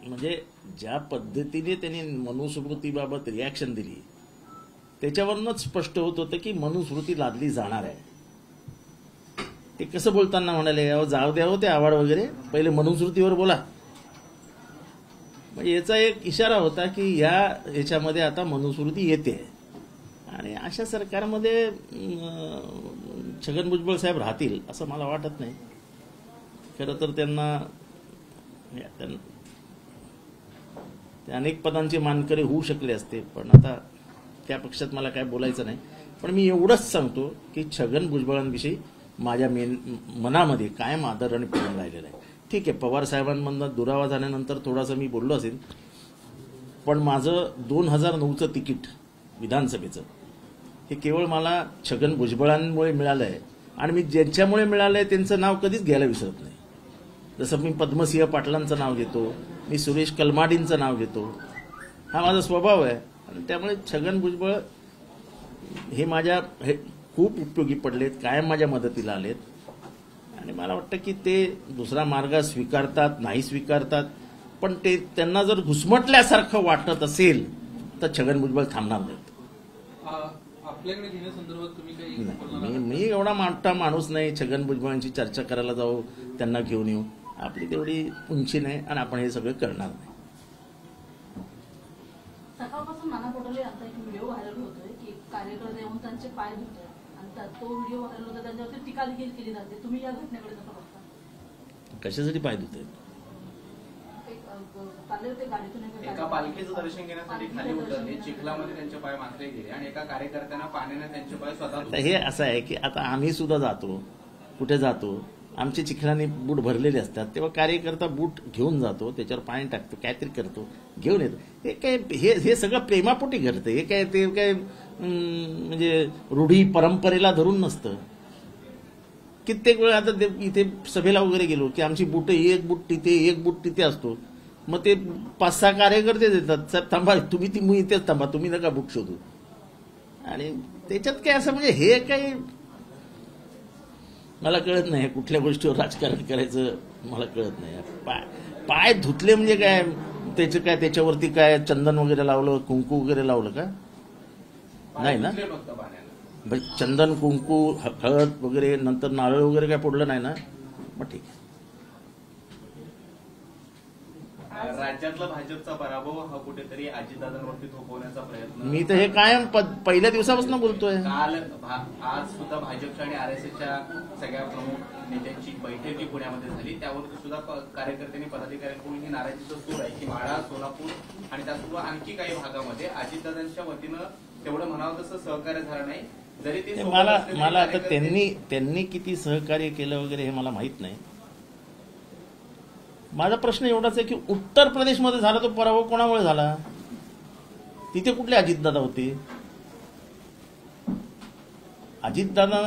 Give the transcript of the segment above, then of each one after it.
म्हणजे ज्या पद्धतीने त्यांनी मनुस्मृतीबाबत रिॲक्शन दिली त्याच्यावरूनच स्पष्ट होत होतं की मनुस्मृती लादली जाणार आहे. ते कसं बोलताना म्हणाले, अहो जाऊ द्या हो ते आवाड वगैरे, पहिले मनुस्मृतीवर बोला. म्हणजे याचा एक इशारा होता की याच्यामध्ये आता मनुस्मृती येते. आणि अशा सरकारमध्ये छगन भुजबळ साहेब राहतील असं मला वाटत नाही. खरं तर त्यांना ते अनेक पदांचे मानकरी होऊ शकले असते, पण आता त्या पक्षात मला काय बोलायचं नाही. पण मी एवढंच सांगतो की छगन भुजबळांविषयी माझ्या मनामध्ये कायम आदर आणि प्रेम राहिलेला आहे. ठीक आहे, पवार साहेबांमधनं दुरावा झाल्यानंतर थोडासा मी बोललो असेल, पण माझं 2009चं तिकीट विधानसभेचं हे केवळ मला छगन भुजबळांमुळे मिळालं आहे. आणि मी ज्यांच्यामुळे मिळालं आहे त्यांचं नाव कधीच घ्यायला विसरत नाही. जसं मी पद्मसिंह पाटलांचं नाव घेतो, मी सुरेश कलमाडींचं नाव घेतो, हा माझा स्वभाव आहे. आणि त्यामुळे छगन भुजबळ हे खूप उपयोगी पडलेत, कायम माझ्या मदतीला आलेत. आणि मला वाटतं की ते दुसरा मार्ग स्वीकारतात नाही स्वीकारतात, पण ते त्यांना जर घुसमटल्यासारखं वाटत असेल तर छगन भुजबळ थांबणार नाहीत. आपल्याकडे घेण्यासंदर्भात तुम्ही काही मी एवढा मोठा माणूस नाही छगन भुजबळांची चर्चा करायला जाऊ, त्यांना घेऊन येऊ. आपली तेवढी उंची नाही आणि आपण हे सगळं करणार नाही. सकाळपासून नाना पटोले आता एक व्हिडिओ व्हायरल होतोय की कार्यकर्ते येऊन त्यांचे पाय धुतोय आणि तो व्हिडिओ व्हायरल होता, त्यांच्यावरती टीका देखील केली जाते. तुम्ही या घटनेकडे कसं बघता? कशासाठी पाय धुतोय? एका पालखीचं दर्शन घेण्यासाठी खाली उतरले, चिखलामध्ये त्यांचे पाय माखले गेले आणि एका कार्यकर्त्यांना पाण्याने त्यांचे पाय स्वतः. हे असं आहे की आता आम्ही सुद्धा जातो, कुठे जातो, आमचे चिखलाने बूट भरलेले असतात, तेव्हा कार्यकर्ता बूट घेऊन जातो, त्याच्यावर पाणी टाकतो, काहीतरी करतो, घेऊन येतो. हे काय हे सगळं प्रेमापोटी घडतं. हे काय ते काय म्हणजे रूढी परंपरेला धरून नसतं. कित्येक वेळा आता इथे सभेला वगैरे गेलो की आमची बूट एक बूट तिथे असतो. मग ते 5-6 कार्यकर्ते देतात, सर थांबा तुम्ही इथेच थांबा, तुम्ही नका बुक शोधू. आणि त्याच्यात काय असं म्हणजे हे काही मला कळत नाही. कुठल्या गोष्टीवर राजकारण करायचं मला कळत नाही. पाय धुतले म्हणजे काय, त्याच्यावरती काय चंदन वगैरे लावलं, कुंकू वगैरे लावलं का? नाही ना. चंदन, कुंकू, हळद वगैरे, नंतर नारळ वगैरे काय पडलं नाही ना, मग ठीक आहे. राज्यातला भाजपचा पराभव हा कुठेतरी अजितदादांवरती थोपवण्याचा प्रयत्न. मी तर हे कायम पहिल्या दिवसापासून बोलतोय. काल आज सुद्धा भाजपच्या आणि आरएसएसच्या सगळ्या प्रमुख नेत्यांची बैठक जी पुण्यामध्ये झाली, त्यावरती सुद्धा कार्यकर्त्यांनी पदाधिकाऱ्यांकडून ही नाराजीचा सूर आहे की माढा, सोलापूर आणि त्यासोबत आणखी काही भागामध्ये अजितदादांच्या वतीनं तेवढं म्हणावं तसं सहकार्य झालं नाही. जरी ते मला आता त्यांनी किती सहकार्य केलं वगैरे हे मला माहित नाही. माझा प्रश्न एवढाच आहे की उत्तर प्रदेशमध्ये झाला तो पराभव कोणामुळे झाला? तिथे कुठले अजितदादा होते? अजितदादा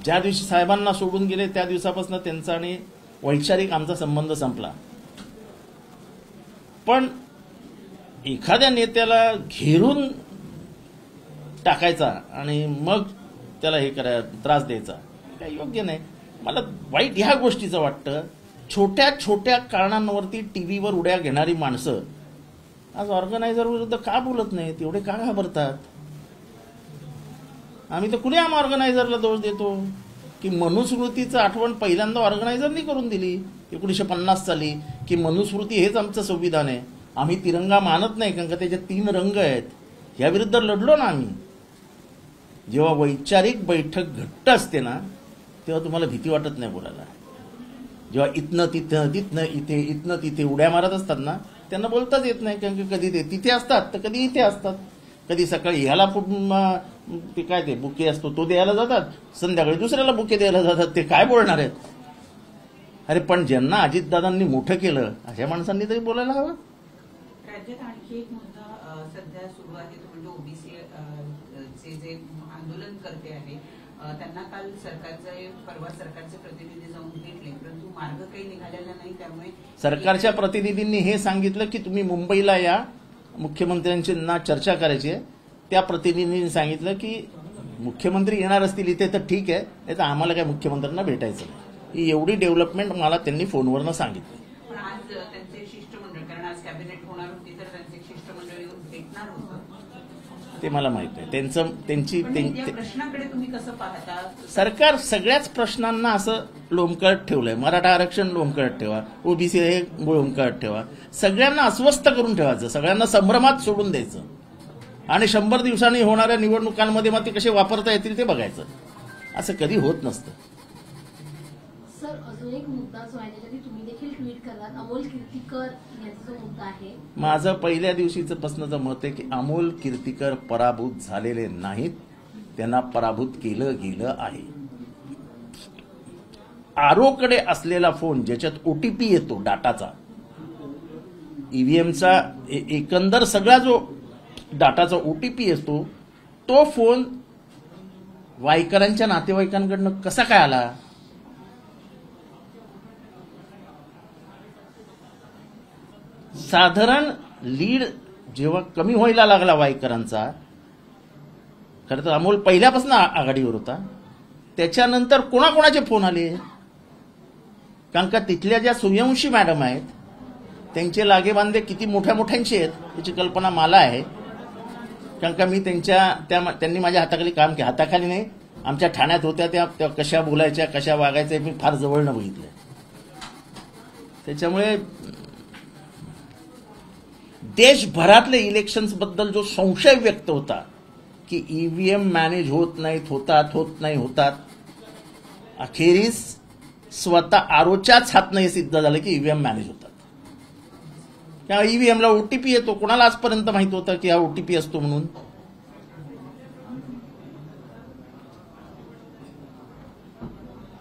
ज्या दिवशी साहेबांना सोडून गेले त्या दिवसापासून त्यांचा आणि वैचारिक आमचा संबंध संपला. पण एखाद्या नेत्याला घेरून टाकायचा आणि मग त्याला हे करायला त्रास द्यायचा काही योग्य नाही. मला वाईट ह्या गोष्टीचं वाटतं. छोट्या छोट्या कारणांवरती टीव्हीवर उड्या घेणारी माणसं आज ऑर्गनायझर विरुद्ध का बोलत नाहीत? एवढे का घाबरतात? आम्ही तर खुलेआम ऑर्गनायझरला दोष देतो की मनुस्मृतीचं आठवण पहिल्यांदा ऑर्गनायझरनी करून दिली 1950 साली की मनुस्मृती हेच आमचं संविधान आहे. आम्ही तिरंगा मानत नाही कारण का त्याचे 3 रंग आहेत. या विरुद्ध लढलो ना आम्ही. जेव्हा वैचारिक बैठक घट्ट असते ना तेव्हा तुम्हाला भीती वाटत नाही बोलायला. जेव्हा इथनं तिथे उड्या मारत असतात ना त्यांना बोलताच येत नाही कारण की कधी ते तिथे असतात तर कधी इथे असतात. कधी सकाळी ह्याला काय ते बुके असतो तो द्यायला जातात, संध्याकाळी दुसऱ्याला बुके द्यायला जातात. ते काय बोलणार आहेत? अरे पण ज्यांना अजितदादांनी मोठं केलं अशा माणसांनी तरी बोलायला हवं. राज्यात आणखी एक मुद्दा सध्या सुरू आहे तो म्हणजे ओबीसी चे जे आंदोलन करते आहे त्यांना काल परवा सरकारचे प्रतिनिधी जाऊन भेटले, परंतु मार्ग काही निघालेला नाही. त्यामुळे सरकारच्या प्रतिनिधींनी हे सांगितलं की तुम्ही मुंबईला या, मुख्यमंत्र्यांची चर्चा करायची आहे. त्या प्रतिनिधींनी सांगितलं की मुख्यमंत्री येणार असतील इथे तर ठीक आहे, नाही तर आम्हाला काय मुख्यमंत्र्यांना भेटायचं नाही. ही एवढी डेव्हलपमेंट मला त्यांनी फोनवरनं सांगितली. पण आज त्यांचे शिष्टमंडळ, कारण आज कॅबिनेट होणार होती तर त्यांचे शिष्टमंडळ येऊन भेटणार होतं, ते मला माहित नाही. या प्रश्नाकडे तुम्ही कसं पाहता? सरकार सगळ्याच प्रश्नांना असं लोंबकळत ठेवलंय. मराठा आरक्षण लोंबकळत ठेवा, ओबीसी हे लोंबकळत ठेवा, सगळ्यांना अस्वस्थ करून ठेवायचं, सगळ्यांना संभ्रमात सोडून द्यायचं आणि 100 दिवसांनी होणाऱ्या निवडणुकांमध्ये मग ते कसे वापरता येतील ते बघायचं. असं कधी होत नसतं. सर, अजून एक मुद्दा जो आहे त्याच्यात तुम्ही देखील ट्विट करतात, अमोल कीर्तीकर यांचा जो मुद्दा आहे. माझं पहिल्या दिवशीचं प्रश्नाचं मत आहे की अमोल कीर्तीकर पराभूत झालेले नाहीत, त्यांना पराभूत केलं गेलं आहे. आरोकडे असलेला फोन ज्याच्यात ओटीपी येतो डाटाचा, ईव्हीएमचा एकंदर सगळा जो डाटाचा ओटीपी येतो, तो फोन वायकरांच्या नातेवाईकांकडनं कसा काय आला? साधारण लीड जेव्हा कमी व्हायला लागला वायकरांचा, खरं तर अमोल पहिल्यापासून आघाडीवर होता, त्याच्यानंतर कोणाकोणाचे फोन आले? कारण का तिथल्या ज्या सूर्यवंशी मॅडम आहेत त्यांचे लागेबांधे किती मोठ्या मोठ्यांचे आहेत याची कल्पना मला आहे. कारण का मी त्यांनी माझ्या हाताखाली काम केलं, हाताखाली नाही, आमच्या ठाण्यात होत्या त्या कशा बोलायच्या कशा वागायच्या मी फार जवळनं बघितलंय. त्याच्यामुळे देशभरातले इलेक्शन्स बद्दल जो संशय व्यक्त होता की ईव्हीएम मॅनेज होत नाहीत, होतात, अखेरीस स्वतः आरोच्याच हातनं हे सिद्ध झालं की ईव्हीएम मॅनेज होतात. त्या ईव्हीएमला ओटीपी येतो, कोणाला आजपर्यंत माहित होतं की हा ओटीपी असतो म्हणून?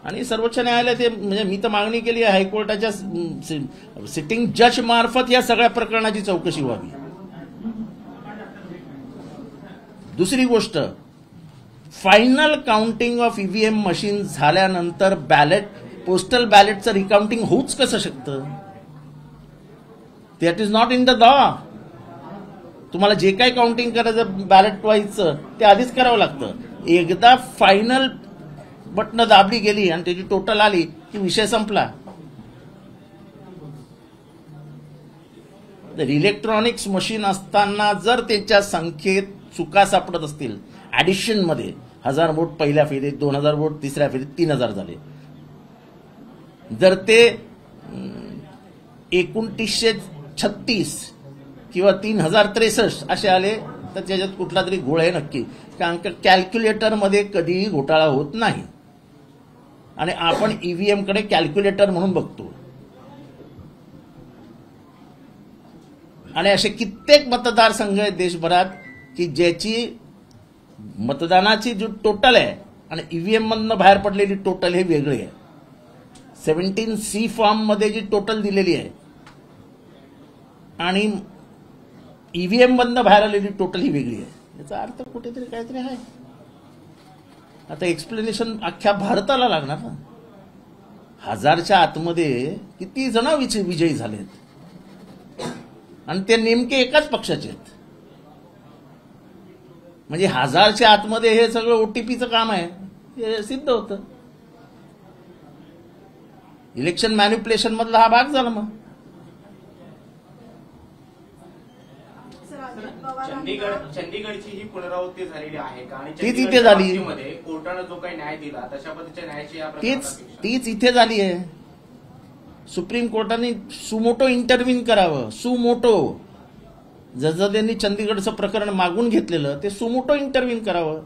आणि सर्वोच्च न्यायालयात म्हणजे मी तर मागणी केली आहे हायकोर्टाच्या सिटिंग जज मार्फत या सगळ्या प्रकरणाची चौकशी व्हावी. दुसरी गोष्ट, final counting of EVM machine झाल्यानंतर पोस्टल बॅलेटचं रिकाउंटिंग होऊच कसं शकतं? That is not in the law. तुम्हाला जे काही काउंटिंग करायचं बॅलेट वाईजचं ते आधीच करावं लागतं. एकदा फायनल बटणं दाबली गेली आणि त्याची टोटल आली की विषय संपला. तर इलेक्ट्रॉनिक्स मशीन असताना जर त्याच्या संख्येत चुका सापडत असतील, ऍडिशन मध्ये 1000 वोट पहिल्या फेरीत, 2000 वोट तिसऱ्या फेरीत, 3000 झाले, जर ते 2936 किंवा 3063 असे आले तर त्याच्यात कुठला तरी घोळ आहे नक्की. कारण का कॅल्क्युलेटरमध्ये कधीही घोटाळा होत नाही आणि आपण ईव्हीएम कडे कॅल्क्युलेटर म्हणून बघतो. आणि असे कित्येक मतदारसंघ आहेत देशभरात की ज्याची मतदानाची जो टोटल आहे आणि ईव्हीएम मधनं बाहेर पडलेली टोटल हे वेगळे आहे. 17C फॉर्म मध्ये जी टोटल दिलेली आहे आणि ईव्हीएम मधनं बाहेर आलेली टोटल ही वेगळी आहे. याचा अर्थ कुठेतरी काहीतरी आहे. आता एक्सप्लेनेशन अख्ख्या भारताला लागणार ना. 1000च्या आतमध्ये किती जण विजयी झालेत आणि ते नेमके एकाच पक्षाचे आहेत. म्हणजे 1000च्या आतमध्ये हे सगळं ओटीपीचं काम आहे हे सिद्ध होतं. इलेक्शन मॅन्युप्युलेशन मधला हा भाग झाला. मग चंदीगडची ही पुनरावृत्ती झालेली आहे का? आणि तीच इथे झाली. कोर्टानं जो काही न्याय दिला तशा पद्धतीच्या न्यायाची तीच इथे झाली आहे. सुप्रीम कोर्टाने सुमोटो इंटरव्हीन करावं. सुमोटो जसं त्यांनी चंदीगडचं प्रकरण मागून घेतलेलं ते सुमोटो इंटरव्हीन करावं.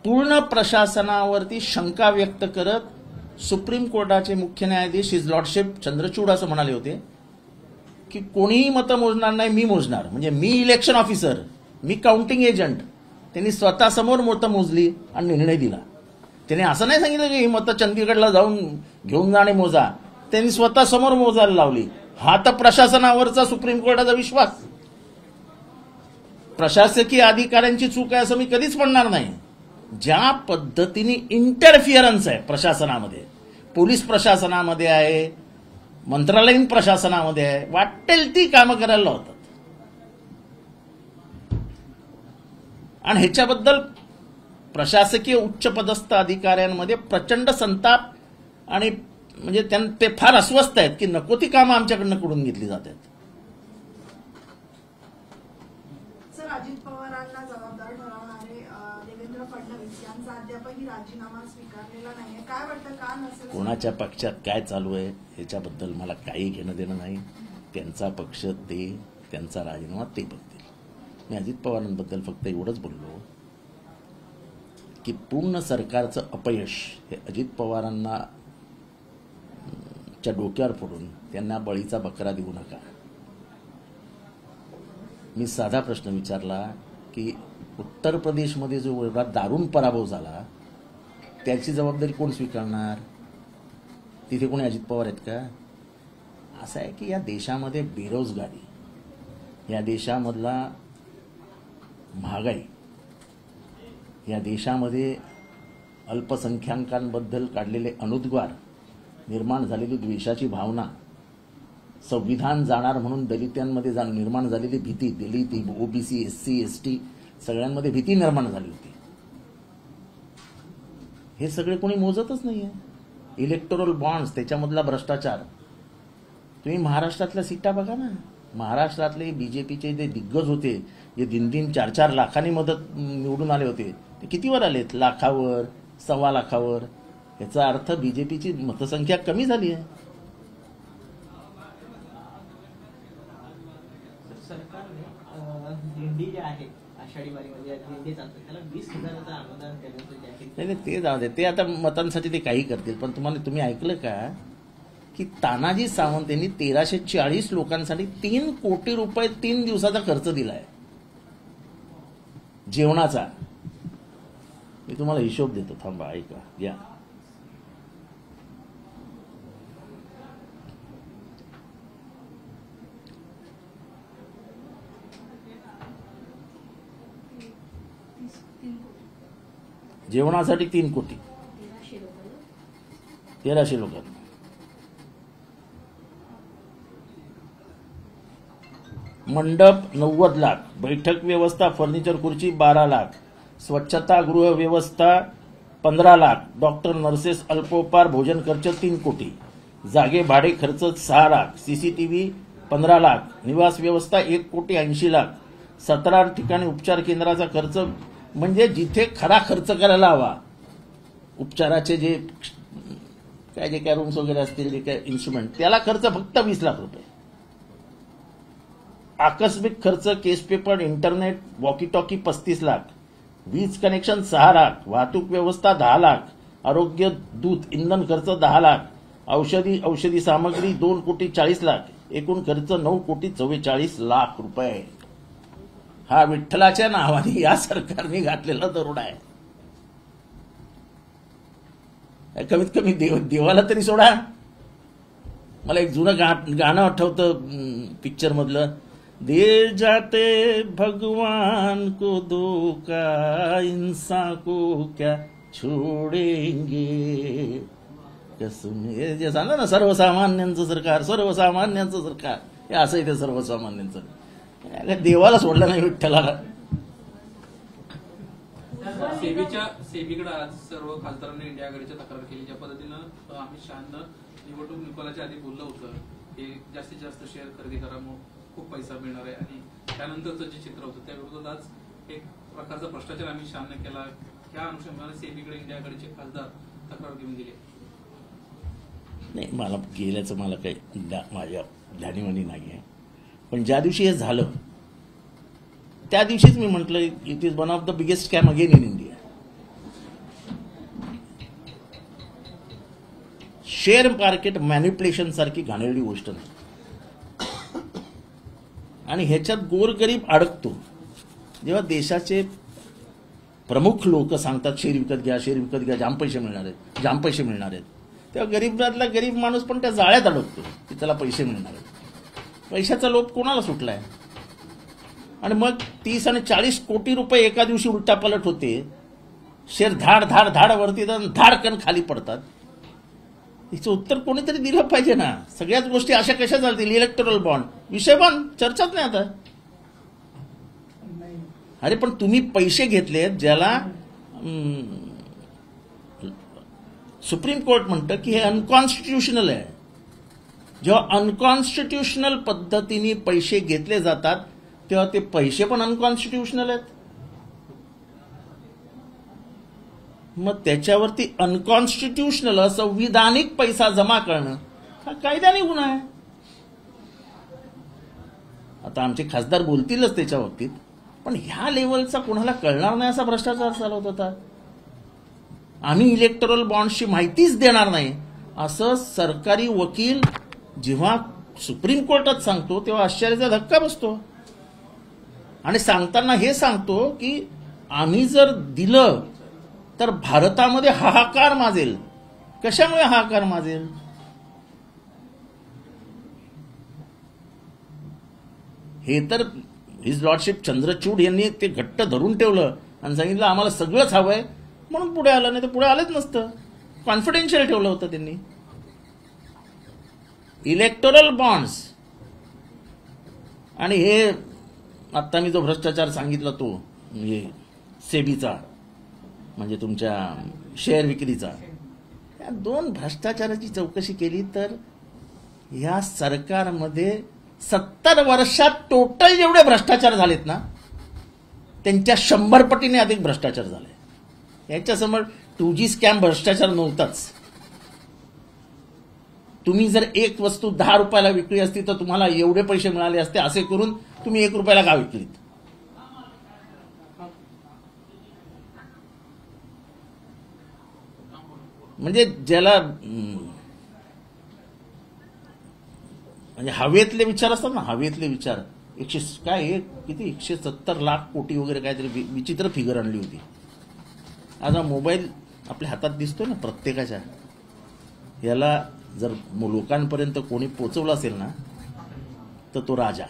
पूर्ण प्रशासनावरती शंका व्यक्त करत सुप्रीम कोर्टाचे मुख्य न्यायाधीश हिज लॉर्डशिप चंद्रचूड असं म्हणाले होते की कोणीही मतं मोजणार नाही, मी मोजणार. म्हणजे मी इलेक्शन ऑफिसर, मी काउंटिंग एजंट. त्यांनी स्वतः समोर मतं मोजली आणि निर्णय दिला. त्यांनी असं नाही सांगितलं की ही मतं चंदीगडला जाऊन घेऊन जाणे मोजा. त्यांनी स्वतः समोर मोजायला लावली. हा तर प्रशासनावरचा सुप्रीम कोर्टाचा विश्वास. प्रशासकीय अधिकाऱ्यांची चूक आहे असं मी कधीच म्हणणार नाही. ज्या पद्धतीने इंटरफिअरन्स आहे प्रशासनामध्ये, पोलीस प्रशासनामध्ये आहे, मंत्रालयीन प्रशासनामध्ये आहे, वाटेल ती कामं करायला लावतात. आणि ह्याच्याबद्दल प्रशासकीय उच्चपदस्थ अधिकाऱ्यांमध्ये प्रचंड संताप आणि म्हणजे ते फार अस्वस्थ आहेत की नको ती कामं आमच्याकडनं करून घेतली जात आहेत. सर, अजित पवारांना जबाबदार ठरवणारे देवेंद्र फडणवीस यांचा अद्यापही राजीनामा स्वीकारलेला नाहीये. काय वाटतं, का नसेल? कोणाच्या पक्षात काय चालू आहे याच्याबद्दल मला काही घेणं देणं नाही. त्यांचा पक्ष ते, त्यांचा राजीनामा ते बघतील. मी अजित पवारांबद्दल फक्त एवढंच बोललो की पूर्ण सरकारचं अपयश हे अजित पवारांना च्या डोक्यावर फोडून त्यांना बळीचा बकरा देऊ नका. मी साधा प्रश्न विचारला की उत्तर प्रदेशमध्ये जो एवढा दारुण पराभव झाला त्याची जबाबदारी कोण स्वीकारणार? तिथे कोणी अजित पवार आहेत का? असं आहे की या देशामध्ये बेरोजगारी, या देशामधला महागाई, या देशामध्ये अल्पसंख्याकांबद्दल काढलेले अनुद्गार, निर्माण झालेली द्वेषाची भावना, संविधान जाणार म्हणून दलितांमध्ये निर्माण झालेली भीती, दलित, ओबीसी, एससी, एसटी सगळ्यांमध्ये भीती निर्माण झाली होती. हे सगळे कोणी मोजतच नाहीये. इलेक्टोरल बॉन्ड्स, त्याच्यामधला भ्रष्टाचार. तुम्ही महाराष्ट्रातल्या सीटा बघा ना. महाराष्ट्रातले बीजेपीचे जे दिग्गज होते, जे 3-3, 4-4 लाखांनी निवडून आले होते, ते कितीवर आलेत? लाखावर, 1.25 लाखावर. याचा अर्थ बीजेपीची मतसंख्या कमी झाली आहे. सरकारने दिंडी जे आहे आषाढी वारीमध्ये दिंडी चालतात त्याला 20,000चं अनुदान देण्याचं जे आहे नाही, ते जाऊ दे. ते आता मतांसाठी ते काही करतील. पण तुम्ही ऐकलं का की तानाजी सावंत यांनी 1340 लोकांसाठी 3 कोटी रुपये 3 दिवसाचा खर्च दिलाय जेवणाचा. मी तुम्हाला हिशोब देतो, थांबा, ऐका, घ्या. जेवणासाठी 3 कोटी 1300 लोकांना. मंडप 90 लाख, बैठक व्यवस्था, फर्निचर, खुर्ची 12 लाख, स्वच्छतागृह व्यवस्था 15 लाख, डॉक्टर, नर्सेस, अल्पोपहार, भोजन खर्च 3 कोटी, जागे भाडे खर्च 6 लाख, सीसीटीव्ही 15 लाख, निवास व्यवस्था 1 कोटी 80 लाख, 17 ठिकाणी उपचार केंद्राचा खर्च, म्हणजे जिथे खरा खर्च करायला हवा उपचाराचे जे काय रूम्स वगैरे असतील, जे काय इन्स्ट्रुमेंट, त्याला खर्च फक्त 20 लाख रुपये. आकस्मिक खर्च, case paper, internet, walkie talkie 35 lakh, वीज कनेक्शन 6 लाख, वाहतूक व्यवस्था 10 लाख, आरोग्य, दूध, इंधन खर्च 10 लाख, औषधी सामग्री 2 कोटी 40 लाख, एकूण खर्च 9 कोटी 44 लाख रुपये. हा विठ्ठलाच्या नावाने या सरकारने घातलेला दरोडा आहे. कमीत कमी देवाला तरी सोडा. मला एक जुनं गाणं आठवतं पिक्चर मधलं, दे जाते भगवान को धोखा, इंसान को क्या छोडेंगे. जे सांगा ना, सर्वसामान्यांचं सरकार, सर्वसामान्यांचं सरकार, हे असं आहे ते सर्वसामान्यांचं. देवाला सोडलं नाही, विठ्ठलाला. सेबीकडे आज सर्व खासदारांनी इंडिया आघाडीच्या तक्रार केली. ज्या पद्धतीनं अमित शहानं निवडणूक निकालाच्या आधी बोललं होतं की जास्तीत जास्त शेअर खरेदी करा, मग खूप पैसा मिळणार आहे, आणि त्यानंतरचं जे चित्र होतं त्या विरोधात आज एक प्रकारचा भ्रष्टाचार अमित शहानं केला. त्या अनुषंगाने सेबीकडे इंडिया आघाडीचे खासदार तक्रार घेऊन गेले. नाही, मला गेल्याचं मला काही माझ्या ध्यानीवानी नाही आहे. पण ज्या दिवशी हे झालं त्या दिवशीच मी म्हटलं, it is one of the biggest scam again in India. Share market manipulation सारखी घाणेरडी गोष्ट नाही. आणि ह्याच्यात गोरगरीब अडकतो. जेव्हा देशाचे प्रमुख लोक सांगतात शेअर विकत घ्या, शेअर विकत घ्या, जाम पैसे मिळणार आहेत, जाम पैसे मिळणार आहेत, तेव्हा गरीबातला गरीब माणूस पण त्या जाळ्यात अडकतो की त्याला पैसे मिळणार आहेत. पैशाचा लोभ कोणाला सुटलाय? आणि मग 30 आणि 40 कोटी रुपये एका दिवशी उलटापालट होते. शेअर धाड धाड धाड वरती धाडकन खाली पडतात. हिचं उत्तर कोणीतरी दिलं पाहिजे ना. सगळ्याच गोष्टी अशा कशा चालतील? इलेक्टोरल बॉन्ड विषय बंद, चर्चाच नाही आता. अरे पण तुम्ही पैसे घेतलेत, ज्याला सुप्रीम कोर्ट म्हणतं की हे अनकॉन्स्टिट्युशनल आहे. जेव्हा अनकॉन्स्टिट्युशनल पद्धतीने पैसे घेतले जातात तेव्हा ते पैसे पण अनकॉन्स्टिट्युशनल आहेत. मग त्याच्यावरती अनकॉन्स्टिट्युशनल संविधानिक पैसा जमा करणं हा कायद्याने गुन्हा आहे. आता आमचे खासदार बोलतीलच त्याच्या बाबतीत, पण ह्या लेवलचा कोणाला कळणार नाही असा भ्रष्टाचार चालवत होता. आम्ही इलेक्टोरल बॉन्ड्सची माहितीच देणार नाही असं सरकारी वकील जेव्हा सुप्रीम कोर्टात सांगतो तेव्हा आश्चर्याचा धक्का बसतो. आणि सांगताना हे सांगतो की आम्ही जर दिलं तर भारतामध्ये हाहाकार माजेल. कशामुळे हाहाकार माजेल? हे तर हिज लॉर्डशिप चंद्रचूड यांनी ते घट्ट धरून ठेवलं आणि सांगितलं आम्हाला सगळंच हवंय म्हणून पुढे आलं, नाही तर पुढे आलंच नसतं. कॉन्फिडेन्शियल ठेवलं होतं त्यांनी. इलेक्टोरल बॉन्ड्स आणि हे आता मी जो भ्रष्टाचार सांगितला तो म्हणजे सेबीचा म्हणजे तुमच्या शेअर विक्रीचा, या दोन भ्रष्टाचाराची चौकशी केली तर या सरकारमध्ये 70 वर्षात टोटल जेवढे भ्रष्टाचार झालेत ना त्यांच्या 100 पटीने अधिक भ्रष्टाचार झाले. याच्यासमोर 2G स्कॅम भ्रष्टाचार नव्हताच. तुम्ही जर एक वस्तू 10 रुपयाला विकली असती तर तुम्हाला एवढे पैसे मिळाले असते, असे करून तुम्ही 1 रुपयाला का विकलीत? म्हणजे ज्याला म्हणजे हवेतले विचार असतात ना, हवेतले विचार किती 170 लाख कोटी वगैरे काहीतरी विचित्र फिगर आणली होती. आता मोबाईल आपल्या हातात दिसतोय ना प्रत्येकाच्या, याला जर लोकांपर्यंत कोणी पोचवलं असेल ना तर तो राजा,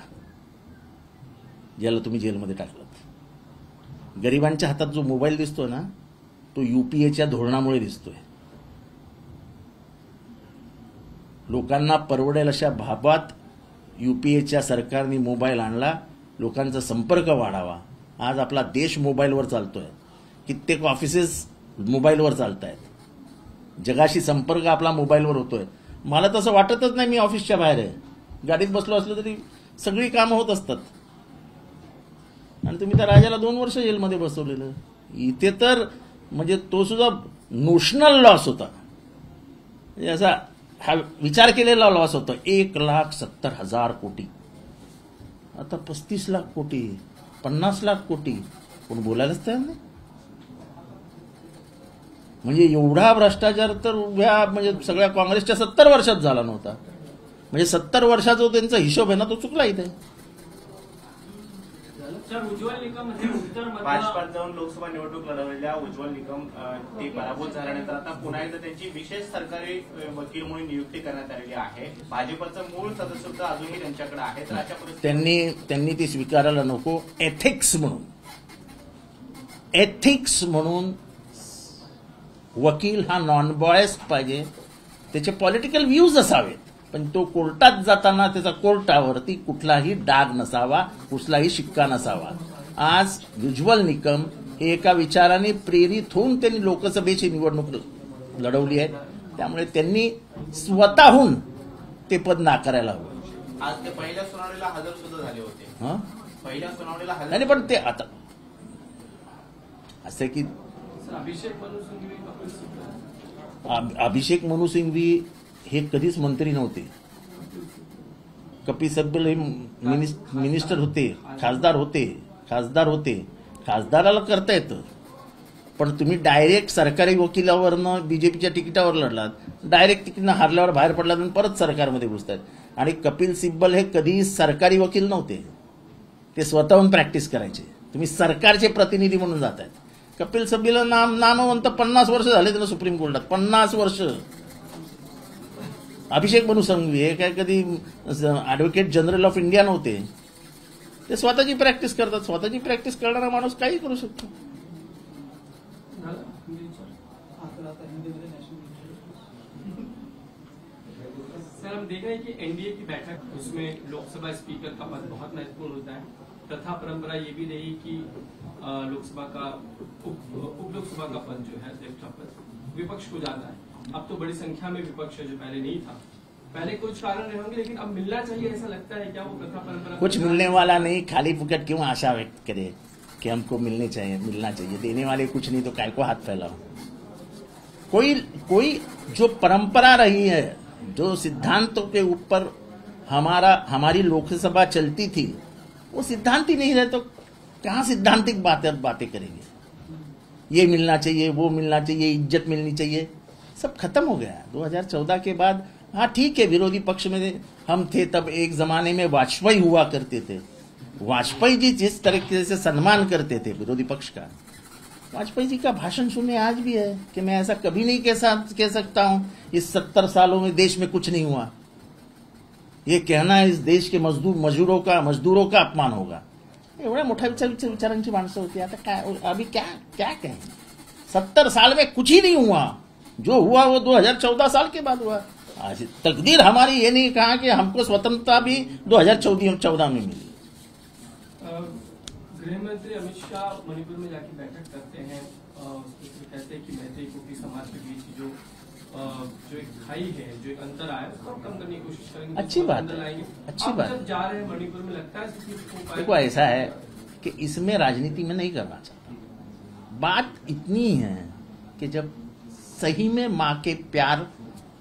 ज्याला तुम्ही जेलमध्ये टाकलात. गरिबांच्या हातात जो मोबाईल दिसतोय ना तो UPAच्या धोरणामुळे दिसतोय. लोकांना परवडेल अशा भावात UPAच्या सरकारने मोबाईल आणला, लोकांचा संपर्क वाढावा. आज आपला देश मोबाईलवर चालतोय, कित्येक ऑफिसेस मोबाईलवर चालत आहेत, जगाशी संपर्क आपला मोबाईलवर होतोय. मला तसं वाटतच नाही मी ऑफिसच्या बाहेर आहे, गाडीत बसलो असलो तरी सगळी कामं होत असतात. आणि तुम्ही त्या राजाला 2 वर्ष जेलमध्ये बसवलेलं. इथे तर म्हणजे तो सुद्धा नोशनल लॉस होता, म्हणजे असा हा विचार केलेला लॉस होता. 1,70,000 कोटी, आता 35 लाख कोटी, 50 लाख कोटी, कोण बोलायलाच तयार नाही. म्हणजे एवढा भ्रष्टाचार तर म्हणजे सगळ्या काँग्रेसच्या 70 वर्षात झाला नव्हता. म्हणजे 70 वर्षाचा जो त्यांचा हिशोब आहे ना तो चुकला इथे. उज्ज्वल निकम भाजपात जाऊन लोकसभा निवडणूक लढवलेल्या उज्ज्वल निकम ते पराभूत झाल्यानंतर आता पुन्हा एकदा त्यांची विशेष सरकारी वकील म्हणून नियुक्ती करण्यात आलेली आहे. भाजपचं मूळ सदस्य सुद्धा अजूनही त्यांच्याकडे आहे. तर अशा परिस्थितीत त्यांनी ती स्वीकारायला नको. एथिक्स म्हणून वकील हा नॉन बायस्ड पाहिजे, त्याचे पॉलिटिकल व्ह्यूज असावेत, पण तो कोर्टात जाताना त्याचा कोर्टावरती कुठलाही डाग नसावा, कुठलाही शिक्का नसावा. आज उज्ज्वल निकम हे एका विचाराने प्रेरित होऊन त्यांनी लोकसभेची निवडणूक लढवली आहे, त्यामुळे त्यांनी स्वतःहून ते पद नाकारायला हवं. आज ते पहिल्या सुनावणीला हजर सुद्धा झाले होते. पहिल्या सुनावणीला हजर नाही, पण ते आता असं की अभिषेक मनु सिंघवी हे कधीच मंत्री नव्हते. कपिल सिब्बल हे मिनिस्टर होते, खासदार होते. खासदाराला करता येतं, पण तुम्ही डायरेक्ट सरकारी वकिलावरनं बीजेपीच्या तिकिटावर लढलात, डायरेक्ट तिकीटनं हारल्यावर बाहेर पडलात आणि परत सरकारमध्ये घुसतायत. आणि कपिल सिब्बल हे कधी सरकारी वकील नव्हते, ते स्वतःहून प्रॅक्टिस करायचे. तुम्ही सरकारचे प्रतिनिधी म्हणून जात आहेत. कपिल सिब्बल नामवंत 50 वर्ष झाले त्याला सुप्रीम कोर्टात, 50 वर्ष. अभिषेक मनु सिंघवी हे काय कधी ऍडव्होकेट जनरल ऑफ इंडिया नव्हते, ते स्वतःची प्रॅक्टिस करतात. स्वतःची प्रॅक्टिस करणारा माणूस काही करू शकतो. सर, हम देख रहे हैं कि एनडीए की बैठक उसमें लोकसभा स्पीकर का पद बहुत महत्वपूर्ण होता है. प्रथा परंपरा ये भी रही कि लोकसभा का उप लोकसभा का पद जो है अध्यक्ष का पद विपक्ष को जाता है. अब तो बड़ी संख्या में विपक्ष है जो पहले नहीं था। पहले कुछ कारण रहे होंगे, लेकिन अब मिलना चाहिए ऐसा लगता है क्या? वो प्रथा परंपरा कुछ मिलने वाला नहीं, खाली फुकट क्यों आशा व्यक्त करे कि हमको मिलना चाहिए। देने वाले कुछ नहीं तो काय को हाथ फैलाओ। कोई जो परंपरा रही है, जो सिद्धांतों के ऊपर हमारी लोकसभा चलती थी, वो सिद्धांत ही नहीं रहे तो कहां सिद्धांतिक बातें करेंगे। ये मिलना चाहिए, वो मिलना चाहिए, इज्जत मिलनी चाहिए, सब खत्म हो गया 2014 के बाद। हाँ ठीक है, विरोधी पक्ष में हम थे तब, एक जमाने में वाजपेयी हुआ करते थे। वाजपेयी जी जिस तरीके से सम्मान करते थे विरोधी पक्ष का, वाजपेयी जी का भाषण सुनने आज भी है कि मैं ऐसा कभी नहीं कह सकता हूं इस 70 सालों में देश में कुछ नहीं हुआ। ये कहना इस देश के मजदूरों का अपमान होगा। एवढ्या मोठ्या विचारांची माणसं होती, आता काय अभी क्या कहें। 70 साल में कुछ ही नहीं हुआ, जो हुआ वो 2014 साल के बाद हुआ। आज तकदीर हमारी ये नहीं कहा कि हमको स्वतंत्रता भी 2014 में मिली। गृह मंत्री अमित शाह मणिपुर में जाके बैठक करते हैं, कहते हैं कि मैत्री कुकी समाज के बीच जो एक खाई है, जो एक अंतर आया, उसको कम करने की कोशिश करेंगे। अच्छी बात है, अच्छी बात। जब जा रहे हैं मणिपुर में, लगता है देखो ऐसा है कि इसमें राजनीति में नहीं करना चाहता। बात इतनी है कि जब सही में माँ के प्यार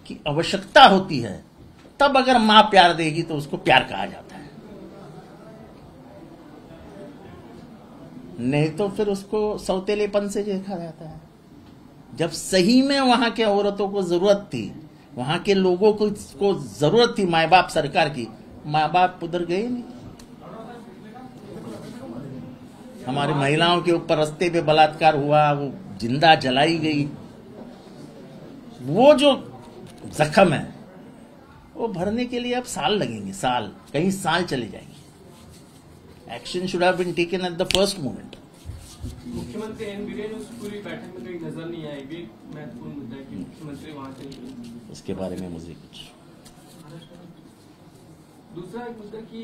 की आवश्यकता होती है, तब अगर माँ प्यार देगी तो उसको प्यार कहा जाता है, नहीं तो फिर उसको सौतेलेपन से देखा जाता है। जब सही में वहां के औरतों को जरूरत थी, वहां के लोगों को जरूरत थी माँ बाप सरकार की, माँ बाप उधर गए नहीं। हमारी महिलाओं के ऊपर रास्ते पे बलात्कार हुआ, वो जिंदा जलाई गई, वो जो जख्म है वो भरने के लिए अब साल लगेंगे, कई साल चले जाएंगे। Action should have been taken at the first moment. मुख्यमंत्री एन बिरेन उस पूरी बैठक में कहीं नजर नहीं आए, भी महत्वपूर्ण मुद्दा है कि मुख्यमंत्री वहां से नहीं। इसके बारे में मुझे कुछ दूसरा एक मुद्दा कि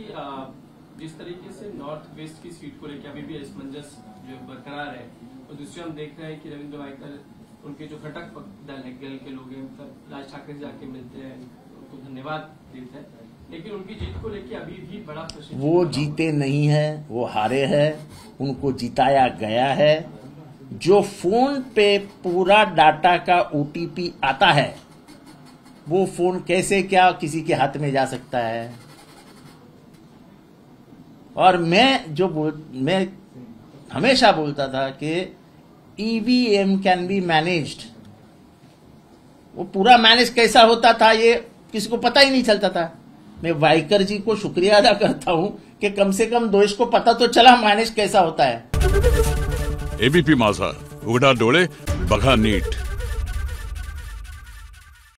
जिस तरीके से नॉर्थ वेस्ट की सीट को लेकर अभी भी असमंजस जो बरकरार है, और दूसरी हम देख रहे हैं कि रविंद्र वाइकर उनके जो घटक दल है, गल के लोग हैं, मतलब राज ठाकरे से जाके मिलते हैं, उनको धन्यवाद देते हैं, लेकिन उनकी जीत को लेकर अभी भी बड़ा प्रश्न। वो जीते नहीं है, वो हारे हैं, उनको जिताया गया है। जो फोन पे पूरा डाटा का OTP आता है, वो फोन कैसे क्या किसी के हाथ में जा सकता है। और मैं हमेशा बोलता था कि EVM कैन बी मैनेज्ड। वो पूरा मैनेज कैसा होता था ये किसी को पता ही नहीं चलता था। मैं वाइकर जी को शुक्रिया अदा करता हूं कि कम से कम देश को पता तो चला मैनेज कैसा होता है। ABP माझा, उघडा डोळे बघा नीट।